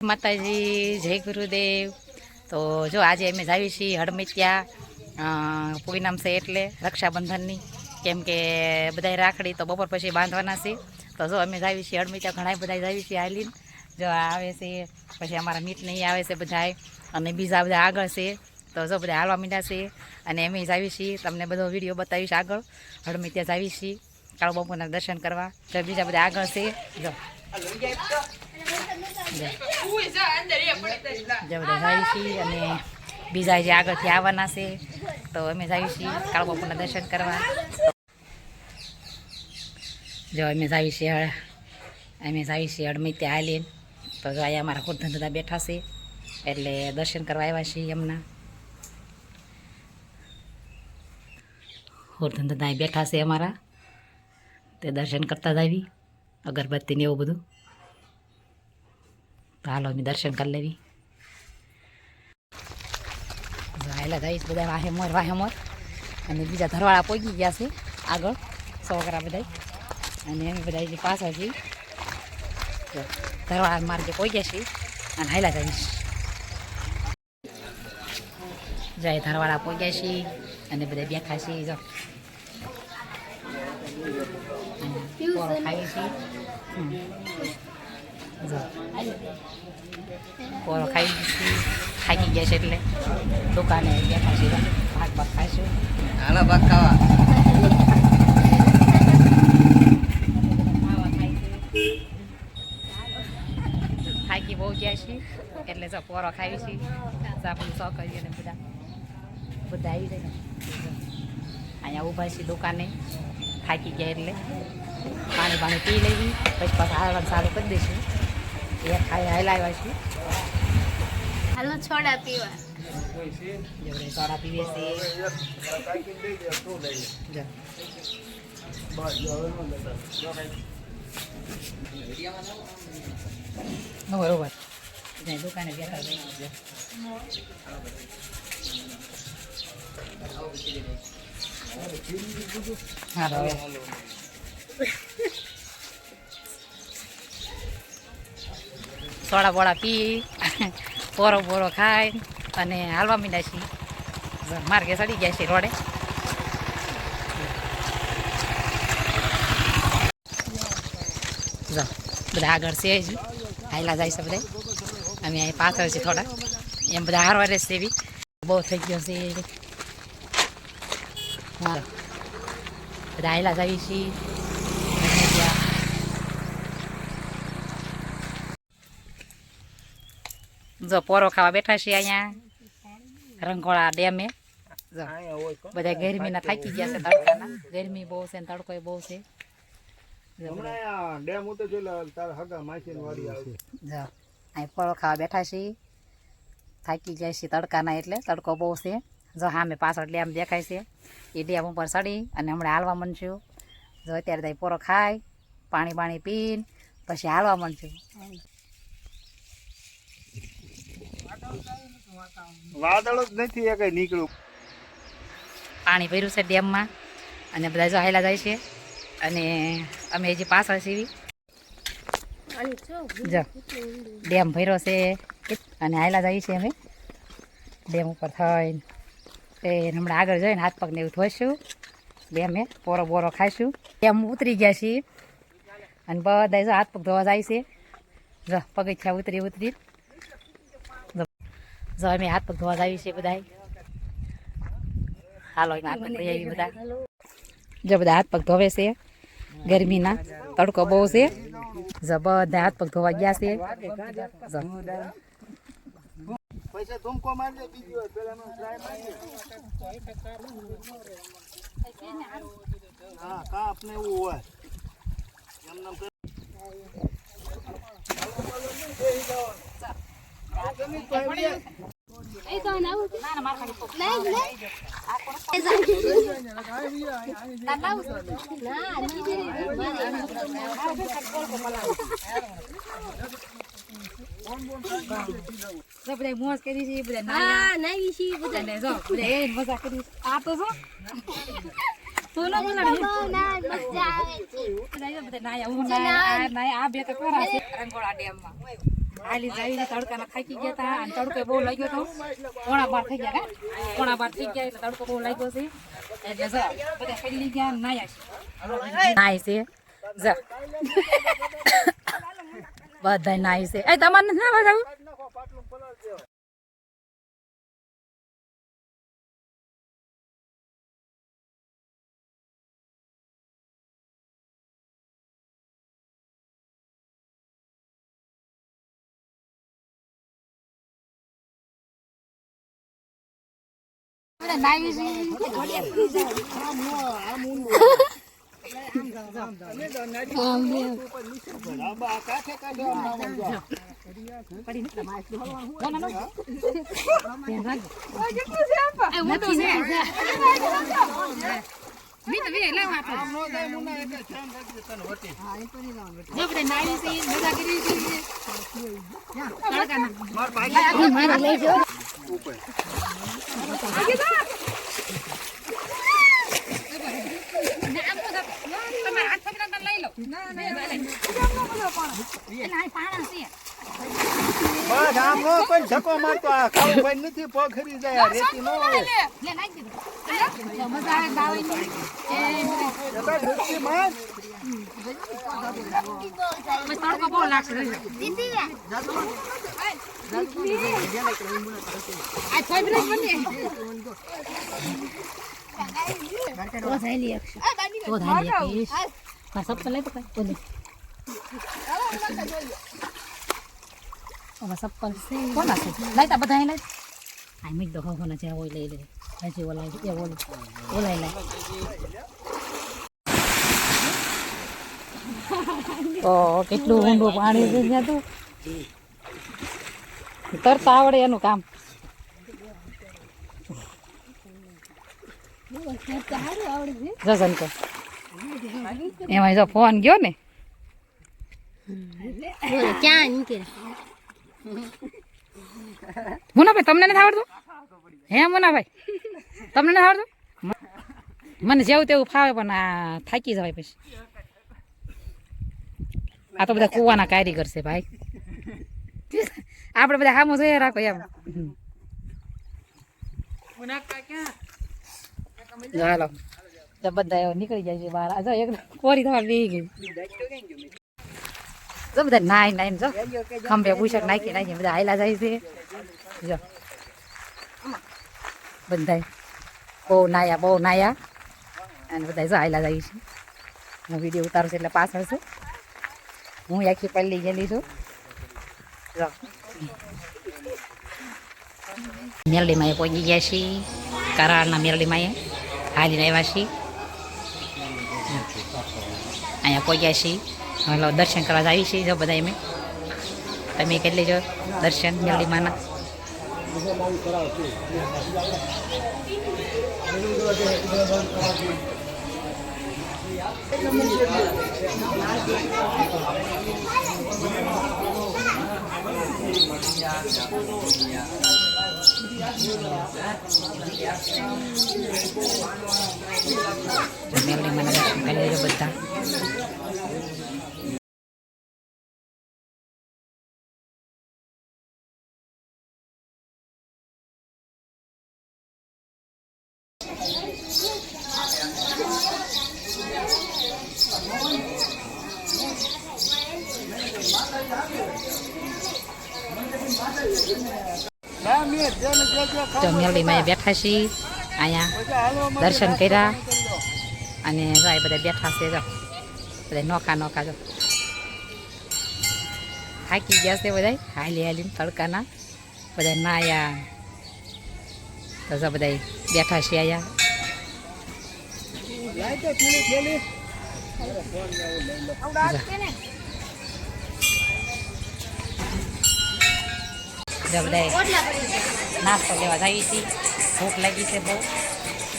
માતાજી, જય ગુરુદેવ. તો જો આજે અમે જાવી છીએ હડમિત્યા પૂનમ છે એટલે રક્ષાબંધનની, કેમ કે બધા રાખડી તો બપોર પછી બાંધવાના છે. તો જો અમે જાવી છીએ હડમિત્યા, ઘણા બધા જાવી છીએ હાલીને. જો આવે છે, પછી અમારા મીટ નહીં આવે છે બધા, અને બીજા બધા આગળ છે. તો જો બધા હાલવા મીંડા છે, અને અમે જાવી છીએ. તમને બધો વિડીયો બતાવીશ આગળ. હડમિત્યા જાવી છીએ કાળો બાપુના દર્શન કરવા. જો બીજા બધા આગળ છે. જો જાય છીએ, અને બીજા જે આગળથી આવવાના છે. તો અમે જઈએ છીએ કાળો બાપુના દર્શન કરવા. જો અમે જઈએ છીએ હડમિત્યા હાલીને. તો જો અહીંયા અમારા ખુરધંધા બેઠા છે, એટલે દર્શન કરવા આવ્યા છીએ. એમના ખુરધંધા બેઠા છે અમારા, તે દર્શન કરતા જ આવી, અગરબત્તી ને એવું બધું. તો હાલો અમે દર્શન કરી લેવી. હાલા જઈશ બધા વાહે મોર. અને બીજા ધરવાળા પહોંચી ગયા છે આગળ, છોકરા બધા, અને અમે બધા જે પાછળ છીએ. ધરવાળા માર્ગે પહોંચ્યા છીએ, અને હાલા જઈશ. જાય ધરવાળા પહોંચ્યા છીએ, અને બધા બેઠા છીએ. જો પોરો ખાઈએ છીએ. પોરો ખાઈ છીએ, થાકી ગયા છે એટલે દુકાને બેઠા છીએ. ભાગ ખાઈશું. હાલો ભાગ ખાવા. થાકી બહુ ગયા છીએ, એટલે જો પોરો ખાઈ છીએ. આપણું છોકરીઓ ને બધા આવી જાય. અહીંયા ઊભા છીએ દુકાને, થાકી ગયા એટલે પાણી પી લેવી, પછી પાછા હાલવાનું સારું કરી દઈશું. એ ખાઈ હાલાવ્યા છીએ. હાલો છોડા પીવા. સોડા પીવે છે. બરોબર દુકાને બેઠા સોડા બોડા પી, પોરો ખાય, અને હાલવા મીંડા છીએ. માર્ગે ચડી ગયા છે રોડે. જો બધા આગળ છે, હજી હાયલા જાય છે બધા. અમે અહીં પાછળ છે થોડા, એમ બધા હારવારે છે. એવી બહુ થઈ ગયો છે. હા બધા હાયલા જાય છીએ. જો પોરો ખાવા બેઠા છીએ અહીંયા રંગોળા ડેમે. બધા ગરમીના થાકી ગયા છે, તડકાના. ગરમી બહુ છે ને તડકો બહુ છે. અહીં પોરો ખાવા બેઠા છીએ, થાકી ગયા છીએ તડકાના, એટલે તડકો બહુ છે. જો સામે પાછળ ડેમ દેખાય છે, એ ડેમ ઉપર ચડી અને હમણાં હાલવા માંડશું. જો અત્યારે ત્યાં પોરો ખાય, પાણી પીને પછી હાલવા માંડશું. વાદળો જ નથી કઈ નીકળ્યું. પાણી ભર્યું છે ડેમમાં, અને બધા જો હાયલા જાય છે. અને અમે હજી પાછળ છીએ. જો ડેમ ભર્યો છે, અને હાયલા જાય છે અમે ડેમ ઉપર થઈને. હમણાં આગળ જઈને હાથ પગને એવું ધોઈશું. ડેમે પોરો ખાઈશું. ડેમ ઉતરી ગયા છીએ, અને બધા જો હાથ પગ ધોવા જાય છે. જો પગથિયા ઉતરી જો અમે હાથ પગ ધોવા જઈએ છીએ બધા. હાલો એમાં હાથ પગ ધોઈ આવી બધા. જો બધા હાથ પગ ધોવે છે, ગરમીના તડકો બહુ છે. જો બધા હાથ પગ ધોવા ગયા છે. બધા મોજ કરી છે, બધા નાઈ છે, બધા જો બધા મજા કરી. આ તો જો સોનો બોલાડે ના મજા આવે છે. બધા નાયા હું નાયા આ બે તો કોરા છે રંગોળા ડેમમાં. હાલી જાય તડકાના થાકી ગયા હતા અને તડકો બહુ લાગ્યો હતો. 11:30 થઈ ગયા ને 11:30 થઈ ગયા એટલે તડકો બહુ લાગ્યો છે એટલે જો બધા ખેલી ગયા નાયા છે જા બધા નાય છે. એ તમારે નથી નાવા જવું? બસ આમ નો કોઈ ધક્કો મારતો આ ખાવું ભાઈ નથી પોખરી જાય રેતી નો હોય ડૂબકી માર સપ્પલ કોના છે લાઈતા બધા લઈ આ મીઠ દો હોના છે ઓય લઈ લે હજી ઓલાય એ ઓલાય લે ઓ કેટલું ઊંડું પાણી છે ત્યાં તો તરતા આવડે એનું કામ. જસન કે એમાં જો ફોન ગયો ને ક્યાં નીકળે મુનાભાઈ તમને નથી આવડતું? હે મુનાભાઈ તમને નથી આવડતું? મને જેવું તેવું ફાવે પણ આ થાકી જવાય પછી. આ તો બધા કુવાના કારીગર છે ભાઈ. આપણે બધા હામું જોઈએ રાખો એમ. ચાલો બધા નીકળી જાય છે બહાર. જો એક કોરી થવા બેસી ગઈ. જો બધા નાઈ નાઈ જો ખંભે પુષક નાખી નાખી બધા હાયલા જાય છે. જો બધા બહુ નાયા અને બધા જો હાયલા જાય છે. હું વિડીયો ઉતારું છું એટલે પાછળ છે. હું આખી પલ્લી ગયેલી છું. જો મેરડીમાં પહોંચી ગયા છીએ. કરાળના મેરડીમાં હાલીને આવ્યા છીએ. અહીંયા પહોંચ્યા છીએ. હલો દર્શન કરવા આવી છીએ. જો બધા એમ તમે કરી લેજો દર્શન મેરડીમાંના. મેરડીમાંના દર્શન કરી લેજો બધા. તો મેરડીમાં બેઠા છીએ. અહીંયા દર્શન કર્યા અને જો એ બધા બેઠા છે. જો બધા નોખા જો થાકી ગયા છે બધા હાલીને તડકાના. બધા નાયા તો જો બધા બેઠા છે અહીંયા. બધા નાસ્તો લેવા જઈએ છીએ. ભૂખ લાગી છે બહુ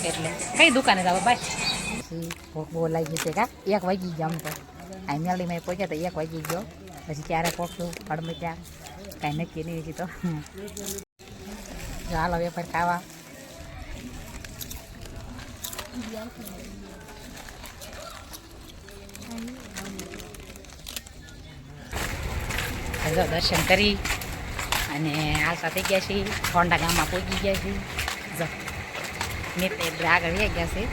એટલે કઈ દુકાને જાવ ભાઈ? ભૂખ બહુ લાગી છે કા 1 વાગી ગયા. આમ તો આ મેરડીમાં પહોંચ્યા તો 1 વાગી ગયો. પછી ક્યારે પહોંચશું હડમે ત્યાં કાંઈ નક્કી નહીં હજી તો. હાલો વેપાર ખાવા. જો દર્શન કરી અને હાલતા થઈ ગયા છીએ. હોન્ડા ગામમાં પહોંચી ગયા છીએ. જો નીતે બધા આગળ વહી ગયા છે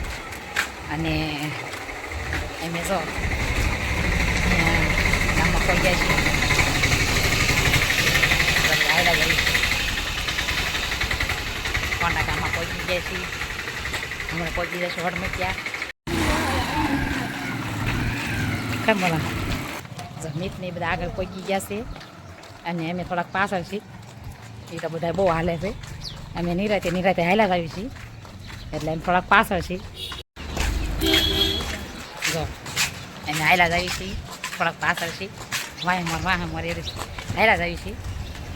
અને એમે જો ગામમાં પહોંચી ગયા છીએ. આવ્યા જઈએ હોન્ડા ગામમાં પહોંચી ગયા છીએ. હમણાં પહોંચી જશું હડમતિયા. કેમ બોલા જો નીતને બધા આગળ પહોંચી ગયા છે અને અમે થોડાક પાછળ છીએ. એ તો બધા બહુ હાલે છે. અમે નિરાતે હાલ્યા જ આવી છીએ એટલે એમ થોડાક પાછળ છીએ. જો અમે હાલ્યા જ આવી છીએ થોડાક પાછળ છીએ. વાહ મારે હાલ્યા જ આવી છીએ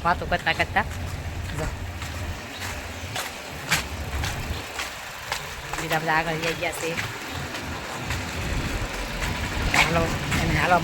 વાતો કરતાં કરતાં. જો બીજા બધા આગળ જઈ ગયા છે. હાલો એમને હાલવા